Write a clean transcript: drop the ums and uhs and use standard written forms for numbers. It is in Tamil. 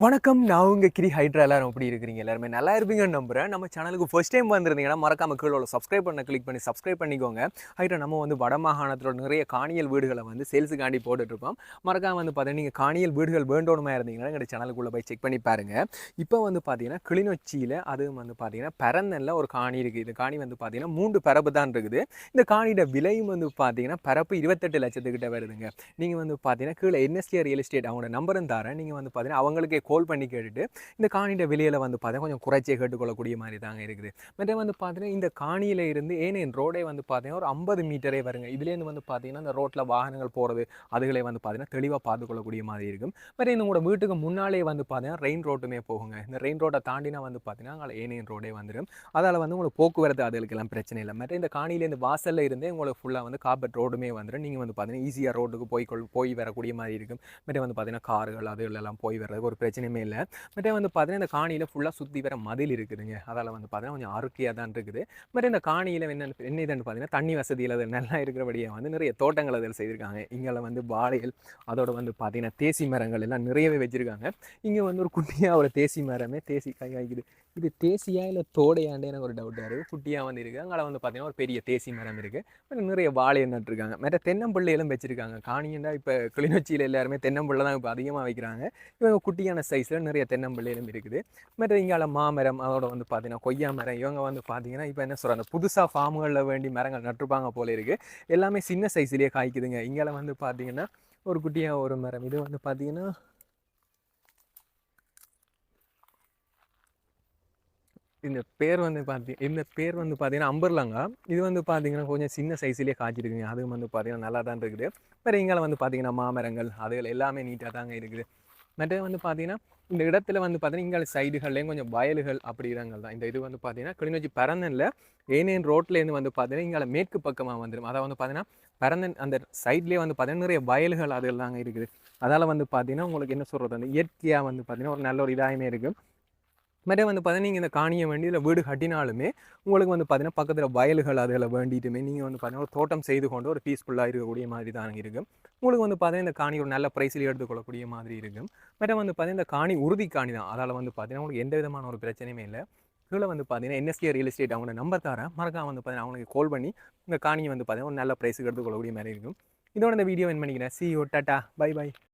வணக்கம். நான் உங்க கிரி ஹைட்ரா. எல்லாரும் எப்படி இருக்கிறீங்க? எல்லாருமே நல்லா இருப்பீங்கன்னு நம்புறேன். நம்ம சேனலுக்கு ஃபர்ஸ்ட் டைம் வந்திருந்தீங்கன்னா மறக்காம கீழ உள்ள சப்ஸ்கிரைப் பண்ண கிளிக் பண்ணி சப்ஸ்கிரைப் பண்ணிக்கோங்க. ஹைட்ரா நம்ம வந்து வடமாகாணத்தோட நிறைய காணியல் வீடுகளை வந்து சேல்ஸுக்காண்டி போட்டுட்ருக்கோம். மறக்காம வந்து பார்த்தீங்கன்னா நீங்கள் காணியல் வீடுகள் வேண்டோணுமா இருந்தீங்கன்னா எங்கள் சேனலுக்குள்ளே போய் செக் பண்ணி பாருங்க. இப்போ வந்து பார்த்தீங்கன்னா கிளிநொச்சியில் அதுவும் வந்து பார்த்தீங்கன்னா பரந்தனில் ஒரு காணி இருக்குது. இந்த காணி வந்து பார்த்தீங்கன்னா 3 பரப்பு தான் இருக்குது. இந்த காணியோட விலையும் வந்து பார்த்தீங்கன்னா பரப்பு 28 லட்சத்துக்கிட்ட வருதுங்க. நீங்கள் வந்து பார்த்தீங்கன்னா கீழே என்எஸ்டிஆர் ரியல் எஸ்டேட் அவங்களோட நம்பரும் தரேன். நீங்கள் வந்து பார்த்தீங்கன்னா அவங்களுக்கே கால் பண்ணி கேட்டுட்டு இந்த காணியோட விலையில வந்து பார்த்தீங்கன்னா கொஞ்சம் குறைச்சியே கேட்டுக்கொள்ளக்கூடிய மாதிரி தாங்க இருக்குது. மற்ற வந்து பார்த்தீங்கன்னா இந்த காணியில இருந்து ஏனையன் ரோடே வந்து பார்த்தீங்கன்னா ஒரு 50 மீட்டரே வருங்க. இதுலேருந்து வந்து பார்த்தீங்கன்னா இந்த ரோட்டில் வாகனங்கள் போகிறது அதுகளை வந்து பார்த்தீங்கன்னா தெளிவாக பார்த்துக்கொள்ளக்கூடிய மாதிரி இருக்கும். மற்ற இந்த உங்களோட வீட்டுக்கு முன்னாலே வந்து பார்த்தீங்கன்னா ரெயின் ரோட்டுமே போகுங்க. இந்த ரெயின் ரோட்டை தாண்டினா வந்து பார்த்தீங்கன்னா அங்கே ஏனையன் ரோடே வந்துடும். அதால் வந்து உங்களுக்கு போக்குவரத்து அதுக்கெல்லாம் பிரச்சனை இல்லை. மற்ற இந்த காணியிலேருந்து வாசலில் இருந்தே உங்களுக்கு ஃபுல்லாக வந்து கார்பெட் ரோடுமே வந்துடும். நீங்கள் வந்து பார்த்தீங்கன்னா ஈஸியாக ரோட்டுக்கு போய் வரக்கூடிய மாதிரி இருக்கும். மற்ற வந்து பார்த்தீங்கன்னா கார்கள் அதுகளெல்லாம் போய் வர்றதுக்கு ஒரு பிரச்சனையுமே இல்லை. மற்ற வந்து பார்த்தீங்கன்னா இந்த காணியில் ஃபுல்லாக சுற்றி வர மதில் இருக்குதுங்க. அதால் வந்து பார்த்தீங்கன்னா கொஞ்சம் அருக்கியாக தான் இருக்குது. மற்ற இந்த காணியில் என்ன இதுன்னு பார்த்தீங்கன்னா தண்ணி வசதியில் அது நல்லா இருக்கிறபடியாக வந்து நிறைய தோட்டங்கள் அதில் செய்திருக்காங்க. இங்கே வந்து வாழைகள் அதோட வந்து பார்த்தீங்கன்னா தேசி மரங்கள் எல்லாம் நிறையவே வச்சுருக்காங்க. இங்கே வந்து ஒரு குட்டியாக ஒரு தேசி மரமே தேசி காய் காய்க்குது. இது தேசியா இல்லை தோடையாண்டே எனக்கு ஒரு டவுட்டாக இருக்குது. குட்டியாக வந்து இருக்குது. அங்கே வந்து பார்த்தீங்கன்னா ஒரு பெரிய தேசி மரம் இருக்குது. நிறைய வாழை நட்டுருக்காங்க. மற்ற தென்னம்பிள்ளையெல்லாம் வச்சுருக்காங்க. காணின்னா இப்போ கிளிநொச்சியில் எல்லாருமே தென்னம்பிள்ளை தான் இப்போ அதிகமாக வைக்கிறாங்க. இவங்க குட்டியான சைஸில் நிறைய தென்னம்பிள்ளையிலும் இருக்குது. மற்ற இங்கால மாமரம் அதோட வந்து பார்த்தீங்கன்னா கொய்யா மரம் இவங்க வந்து பார்த்தீங்கன்னா இப்போ என்ன சொல்கிறாங்க புதுசாக ஃபார்முகளில் வேண்டி மரங்கள் நட்டுருப்பாங்க போல இருக்குது. எல்லாமே சின்ன சைஸ்லேயே காய்க்குதுங்க. இங்கால வந்து பார்த்தீங்கன்னா ஒரு குட்டியாக ஒரு மரம் இது வந்து பார்த்தீங்கன்னா இந்த பேர் வந்து பார்த்தீங்கன்னா அம்பர்லாங்க. இது வந்து பார்த்தீங்கன்னா கொஞ்சம் சின்ன சைஸ்லேயே காய்ச்சிருக்குங்க. அதுவும் வந்து பார்த்தீங்கன்னா நல்லா தான் இருக்குது. வேறு இங்கால வந்து பார்த்தீங்கன்னா மாமரங்கள் அதுகள் எல்லாமே நீட்டாக தாங்க இருக்குது. மற்றது வந்து பார்த்தீங்கன்னா இந்த இடத்துல வந்து பார்த்தீங்கன்னா இங்கே சைடுகள்லேயும் கொஞ்சம் வயல்கள் அப்படி இடங்கள் தான். இந்த இது வந்து பார்த்தீங்கன்னா கிளிநொச்சி பரந்தனில் ஏனையன் ரோட்லேருந்து வந்து பார்த்தீங்கன்னா இங்கே மேற்கு பக்கமாக வந்துடும். அதை வந்து பார்த்தீங்கன்னா பரந்தன் அந்த சைட்லேயே வந்து பார்த்தீங்கன்னா நிறைய வயல்கள் அதுகள் தாங்க இருக்குது. அதால் வந்து பார்த்தீங்கன்னா உங்களுக்கு என்ன சொல்கிறது அந்த இயற்கையாக வந்து பார்த்தீங்கன்னா ஒரு நல்ல ஒரு இதாகவே இருக்குது. மற்ற வந்து பார்த்தீங்கன்னா நீங்கள் இந்த காணியை வேண்டி இல்லை வீடு கட்டினாலுமே உங்களுக்கு வந்து பார்த்தீங்கன்னா பக்கத்தில் வயல்கள் அதில் வேண்டிட்டுமே நீங்கள் வந்து பார்த்தீங்கன்னா ஒரு தோட்டம் செய்து கொண்டு ஒரு பீஸ்ஃபுல்லாக இருக்கக்கூடிய மாதிரி தான் இருக்கும். உங்களுக்கு வந்து பார்த்தீங்கன்னா இந்த காணி ஒரு நல்ல ப்ரைஸில் எடுத்துக்கொள்ளக்கூடிய மாதிரி இருக்கும். மற்ற வந்து பார்த்தீங்கன்னா இந்த காணி உறுதி காணி தான். அதால் வந்து பார்த்தீங்கன்னா உங்களுக்கு எந்த விதமான ஒரு பிரச்சனையுமே இல்லை. கீழே வந்து பார்த்தீங்கன்னா என்எஸ்டிஆர் ரியல் எஸ்டேட் அவங்களோட நம்பர் தரேன். மறக்காம வந்து பார்த்தீங்கன்னா அவங்களுக்கு கால் பண்ணி இந்த காணியை வந்து பார்த்தீங்கன்னா ஒரு நல்ல ப்ரைஸுக்கு எடுத்துக்கொள்ளக்கூடிய மாதிரி இருக்கும். இதோட இந்த வீடியோ என் பண்ணிக்கிறேன். See you tata bye by.